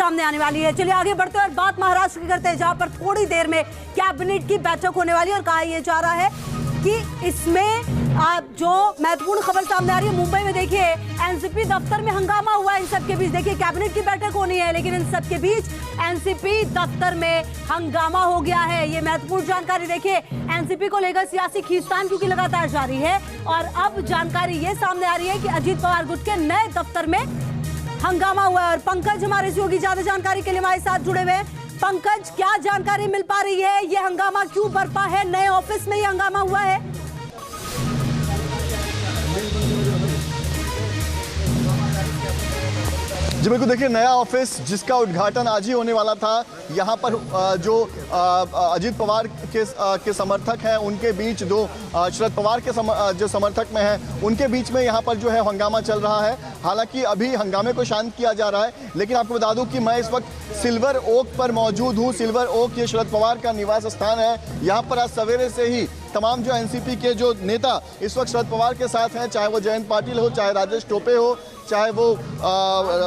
सामने आने वाली है। चलिए आगे बढ़ते हैं और बात महाराष्ट्र की करते हैं, जहां पर थोड़ी देर में कैबिनेट की बैठक होने वाली है और कहा यह जा रहा है कि इसमें जो महत्वपूर्ण खबर सामने आ रही है, मुंबई में देखिए एनसीपी दफ्तर में हंगामा हुआ है। इन सब के बीच देखिए कैबिनेट की बैठक होनी है, लेकिन इन सब के बीच एनसीपी दफ्तर में हंगामा हो गया है। ये महत्वपूर्ण जानकारी देखिए, एनसीपी को लेकर सियासी खींचतान क्योंकि लगातार जारी है और अब जानकारी ये सामने आ रही है कि अजीत पवार गुट के नए दफ्तर में हंगामा हुआ है। और पंकज हमारे सहयोगी ज्यादा जानकारी के लिए हमारे साथ जुड़े हुए हैं। पंकज, क्या जानकारी मिल पा रही है? ये हंगामा क्यों बरपा है? नए ऑफिस में ये हंगामा हुआ है? जी बिल्कुल, देखिए नया ऑफिस जिसका उद्घाटन आज ही होने वाला था, यहाँ पर जो अजीत पवार के समर्थक हैं उनके बीच, दो शरद पवार के जो समर्थक में हैं उनके बीच में यहाँ पर जो है हंगामा चल रहा है। हालांकि अभी हंगामे को शांत किया जा रहा है, लेकिन आपको बता दूं कि मैं इस वक्त सिल्वर ओक पर मौजूद हूँ। सिल्वर ओक ये शरद पवार का निवास स्थान है। यहाँ पर आज सवेरे से ही तमाम जो एनसीपी के जो नेता इस वक्त शरद पवार के साथ हैं, चाहे वो जयंत पाटिल हो, चाहे राजेश टोपे हो, चाहे वो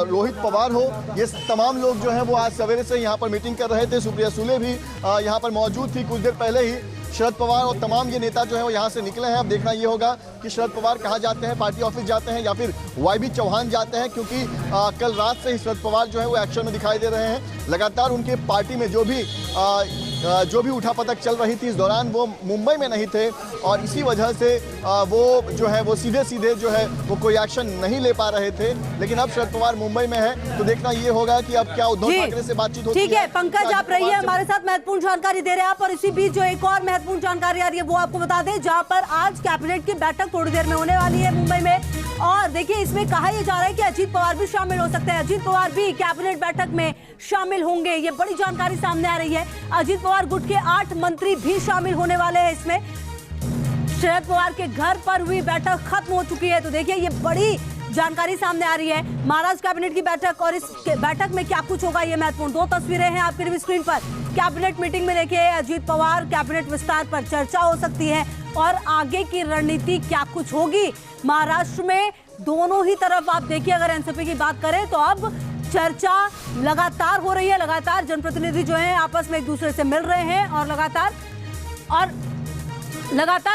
रोहित पवार हो, ये तमाम लोग जो हैं वो आज सवेरे से यहाँ पर मीटिंग कर रहे थे। सुप्रिया सुले भी यहाँ पर मौजूद थी। कुछ देर पहले ही शरद पवार और तमाम ये नेता जो है वो यहाँ से निकले हैं। अब देखना ये होगा कि शरद पवार कहाँ जाते हैं, पार्टी ऑफिस जाते हैं या फिर वाईबी चौहान जाते हैं, क्योंकि कल रात से ही शरद पवार जो है वो एक्शन में दिखाई दे रहे हैं। लगातार उनके पार्टी में जो भी उठापटक चल रही थी, इस दौरान वो मुंबई में नहीं थे और इसी वजह से वो जो है वो सीधे जो है वो कोई एक्शन नहीं ले पा रहे थे। लेकिन अब शरद पवार मुंबई में है, तो देखना ये होगा कि अब क्या उद्धव ठाकरे से बातचीत होती है। ठीक है पंकज, आप रहिए हमारे साथ, महत्वपूर्ण जानकारी दे रहे हैं आप। और इसी बीच जो एक और महत्वपूर्ण जानकारी आ रही है वो आपको बता दें, जहां पर आज कैबिनेट की बैठक थोड़ी देर में होने वाली है मुंबई में। और देखिए इसमें कहा यह जा रहा है कि अजीत पवार भी शामिल हो सकते हैं, अजीत पवार भी कैबिनेट बैठक में शामिल होंगे। ये बड़ी जानकारी सामने आ रही है। अजीत पवार गुट के 8 मंत्री भी शामिल होने वाले हैं इसमें। शरद पवार के घर पर हुई बैठक खत्म हो चुकी है, तो देखिए ये बड़ी जानकारी सामने आ रही है। महाराष्ट्र कैबिनेट की बैठक और इस बैठक में क्या कुछ होगा, ये महत्वपूर्ण 2 तस्वीरें हैं आपके लिए स्क्रीन पर। कैबिनेट मीटिंग में देखिए अजीत पवार कैबिनेट विस्तार पर चर्चा हो सकती है और आगे की रणनीति क्या कुछ होगी महाराष्ट्र में। दोनों ही तरफ आप देखिए, अगर एनसीपी की बात करें तो अब चर्चा लगातार हो रही है। लगातार जनप्रतिनिधि जो हैं आपस में एक दूसरे से मिल रहे हैं और लगातार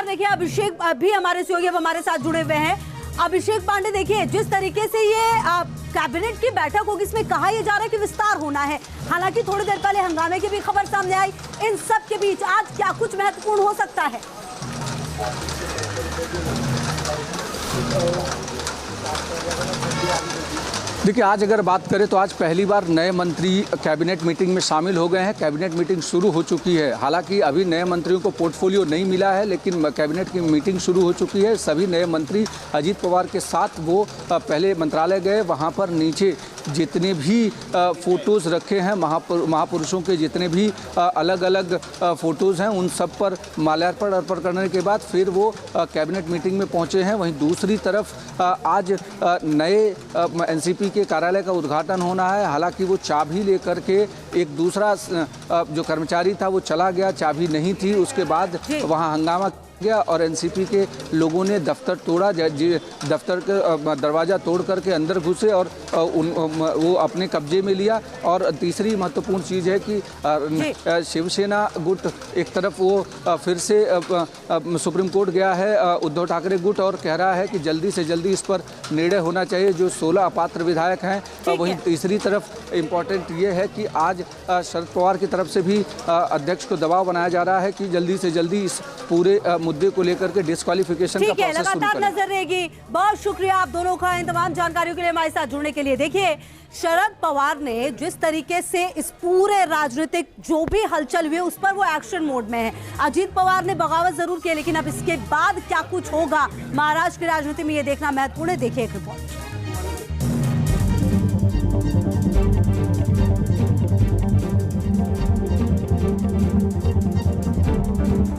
देखिए अभिषेक भी हमारे सहयोगी अब हमारे साथ जुड़े हुए हैं। अभिषेक पांडे, देखिए जिस तरीके से ये कैबिनेट की बैठक होगी, इसमें कहा यह जा रहा है कि विस्तार होना है। हालांकि थोड़ी देर पहले हंगामे की भी खबर सामने आई। इन सब के बीच आज क्या कुछ महत्वपूर्ण हो सकता है? देखिए आज अगर बात करें तो आज पहली बार नए मंत्री कैबिनेट मीटिंग में शामिल हो गए हैं। कैबिनेट मीटिंग शुरू हो चुकी है। हालांकि अभी नए मंत्रियों को पोर्टफोलियो नहीं मिला है, लेकिन कैबिनेट की मीटिंग शुरू हो चुकी है। सभी नए मंत्री अजीत पवार के साथ वो पहले मंत्रालय गए। वहां पर नीचे जितने भी फ़ोटोज़ रखे हैं महापुरुषों के, जितने भी अलग अलग फ़ोटोज़ हैं, उन सब पर माल्यार्पण अर्पण करने के बाद फिर वो कैबिनेट मीटिंग में पहुंचे हैं। वहीं दूसरी तरफ आज नए एनसीपी के कार्यालय का उद्घाटन होना है। हालांकि वो चाबी लेकर के एक दूसरा जो कर्मचारी था वो चला गया, चाबी नहीं थी। उसके बाद वहाँ हंगामा गया और एनसीपी के लोगों ने दफ्तर तोड़ा, दफ्तर का दरवाज़ा तोड़ करके अंदर घुसे और वो अपने कब्जे में लिया। और तीसरी महत्वपूर्ण चीज़ है कि शिवसेना गुट एक तरफ वो फिर से सुप्रीम कोर्ट गया है, उद्धव ठाकरे गुट, और कह रहा है कि जल्दी से जल्दी इस पर निर्णय होना चाहिए जो 16 अपात्र विधायक हैं। वहीं तीसरी तरफ इम्पॉर्टेंट ये है कि आज शरद पवार की तरफ से भी अध्यक्ष को दबाव बनाया जा रहा है कि जल्दी से जल्दी इस पूरे मुद्दे को लेकर के डिस्क्वालिफिकेशन का प्रोसेस शुरू करें। लगातार नजर रहेगी। बहुत शुक्रिया आप दोनों का इन तमाम जानकारियों के लिए हमारे साथ जुड़ने के लिए। देखिए शरद पवार ने जिस तरीके से इस पूरे राजनीतिक जो भी हलचल हुई उस पर वो एक्शन मोड में है। अजीत पवार ने बगावत जरूर की, लेकिन अब इसके बाद क्या कुछ होगा महाराष्ट्र की राजनीति में, ये देखना महत्वपूर्ण है। देखिए एक रिपोर्ट।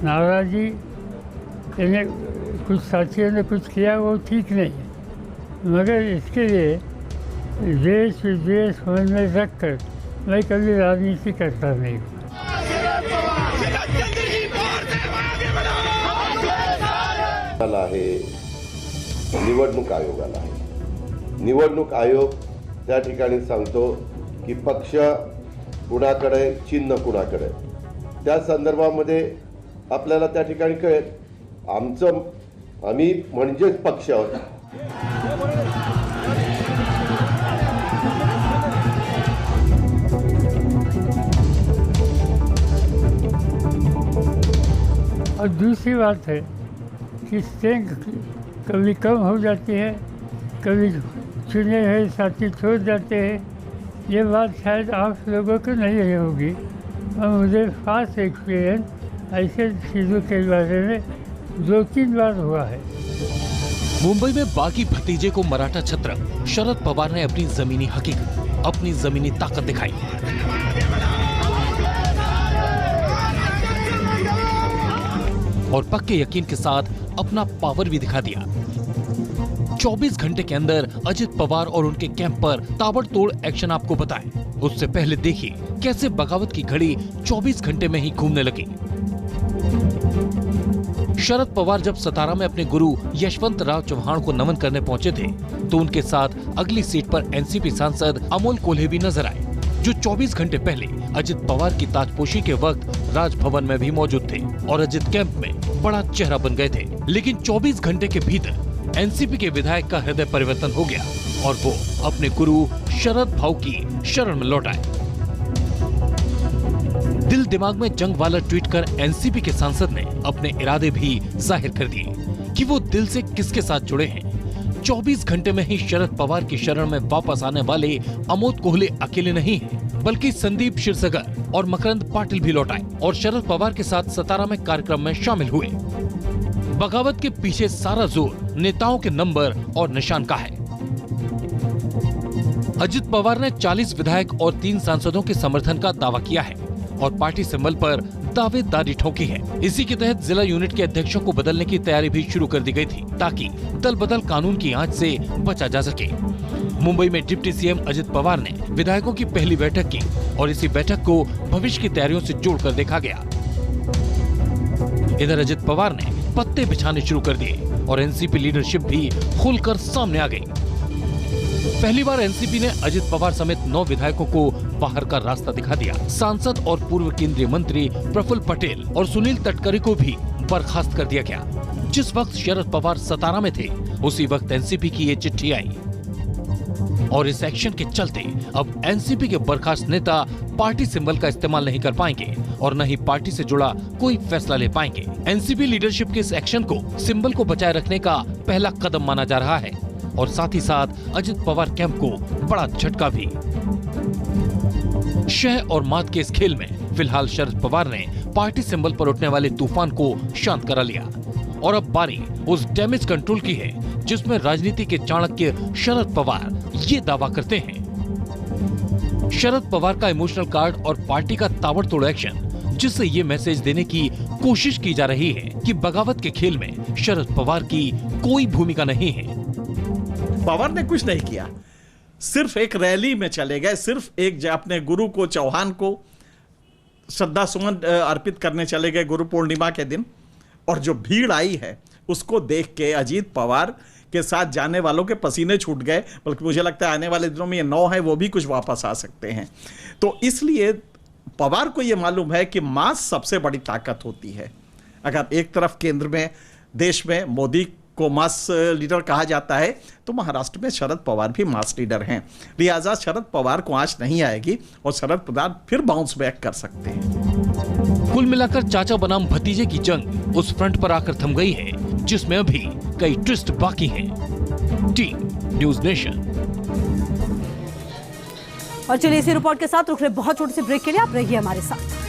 नाराजी इन्हें कुछ साथियों ने कुछ किया वो ठीक नहीं, मगर इसके लिए देश विदेश मन में रख कर मैं कभी राजनीति करता नहीं हूँ। आहे निवडणूक आयोगाला आहे। निवडणूक आयोग त्या ठिकाणी सांगतो की पक्ष कुणाकडे, चिन्ह कुणाकडे, त्या संदर्भामध्ये आपल्याला त्या ठिकाणी कळेल. आम्ही म्हणजेच पक्ष आहोत. और दूसरी बात है कि स्ट्रेंथ कभी कम हो जाती है, कभी चुने हुए साथी छोड़ जाते हैं. ये बात शायद आप लोगों को नहीं होगी और मुझे खास एक्सपीरियंस ऐसे चीज़ों के बारे में 2-3 बार हुआ है. मुंबई में बागी भतीजे को मराठा छत्र शरद पवार ने अपनी जमीनी हकीकत, अपनी जमीनी ताकत दिखाई और पक्के यकीन के साथ अपना पावर भी दिखा दिया. 24 घंटे के अंदर अजित पवार और उनके कैंप पर ताबड़तोड़ एक्शन आपको बताएं. उससे पहले देखिए कैसे बगावत की घड़ी 24 घंटे में ही घूमने लगी. शरद पवार जब सतारा में अपने गुरु यशवंत राव चौहान को नमन करने पहुंचे थे तो उनके साथ अगली सीट पर एनसीपी सांसद अमोल कोल्हे भी नजर आए, जो 24 घंटे पहले अजित पवार की ताजपोशी के वक्त राजभवन में भी मौजूद थे और अजित कैंप में बड़ा चेहरा बन गए थे. लेकिन 24 घंटे के भीतर एनसीपी के विधायक का हृदय परिवर्तन हो गया और वो अपने गुरु शरद भाऊ की शरण में लौट आए. दिल दिमाग में जंग वाला ट्वीट कर एनसीपी के सांसद ने अपने इरादे भी जाहिर कर दिए कि वो दिल से किसके साथ जुड़े हैं. 24 घंटे में ही शरद पवार की शरण में वापस आने वाले अमोद कोल्हे अकेले नहीं हैं, बल्कि संदीप क्षीरसागर और मकरंद पाटिल भी लौट आए और शरद पवार के साथ सतारा में कार्यक्रम में शामिल हुए. बगावत के पीछे सारा जोर नेताओं के नंबर और निशान का है. अजित पवार ने 40 विधायक और 3 सांसदों के समर्थन का दावा किया है और पार्टी सिंबल पर दावेदारी ठोकी है. इसी के तहत जिला यूनिट के अध्यक्षों को बदलने की तैयारी भी शुरू कर दी गई थी ताकि दल बदल कानून की आंच से बचा जा सके. मुंबई में डिप्टी सीएम अजित पवार ने विधायकों की पहली बैठक की और इसी बैठक को भविष्य की तैयारियों से जोड़कर देखा गया. इधर अजित पवार ने पत्ते बिछाने शुरू कर दिए और एनसीपी लीडरशिप भी खुलकर सामने आ गई. पहली बार एनसीपी ने अजित पवार समेत 9 विधायकों को बाहर का रास्ता दिखा दिया. सांसद और पूर्व केंद्रीय मंत्री प्रफुल्ल पटेल और सुनील तटकरे को भी बर्खास्त कर दिया गया. जिस वक्त शरद पवार सतारा में थे उसी वक्त एनसीपी की ये चिट्ठी आई और इस एक्शन के चलते अब एनसीपी के बर्खास्त नेता पार्टी सिंबल का इस्तेमाल नहीं कर पाएंगे और न ही पार्टी से जुड़ा कोई फैसला ले पाएंगे. एनसीपी लीडरशिप के इस एक्शन को सिंबल को बचाए रखने का पहला कदम माना जा रहा है और साथ ही साथ अजित पवार कैंप को बड़ा झटका भी. शह और मात के इस खेल में फिलहाल शरद पवार ने पार्टी सिंबल पर उठने वाले तूफान को शांत करा लिया और अब बारी उस डैमेज कंट्रोल की है जिसमें राजनीति के चाणक्य शरद पवार ये दावा करते हैं. शरद पवार का इमोशनल कार्ड और पार्टी का ताबड़तोड़ एक्शन जिससे ये मैसेज देने की कोशिश की जा रही है कि बगावत के खेल में शरद पवार की कोई भूमिका नहीं है. पवार ने कुछ नहीं किया, सिर्फ एक रैली में चले गए, सिर्फ एक अपने गुरु को चौहान को श्रद्धा सुमन अर्पित करने चले गए गुरु पूर्णिमा के दिन. और जो भीड़ आई है उसको देख के अजीत पवार के साथ जाने वालों के पसीने छूट गए. बल्कि मुझे लगता है आने वाले दिनों में ये 9 है वो भी कुछ वापस आ सकते हैं. तो इसलिए पवार को ये मालूम है कि मास सबसे बड़ी ताकत होती है. अगर एक तरफ केंद्र में देश में मोदी को मास लीडर कहा जाता है तो महाराष्ट्र में शरद पवार भी मास लीडर हैं. लिहाजा शरद पवार को आंच नहीं आएगी और शरद पवार फिर बाउंस बैक कर सकते हैं. कुल मिलाकर चाचा बनाम भतीजे की जंग उस फ्रंट पर आकर थम गई है जिसमें अभी कई ट्विस्ट बाकी हैं. Team news nation. और चलिए इसी रिपोर्ट के साथ रुक रहे बहुत छोटे से ब्रेक के लिए, आप रहिए हमारे साथ.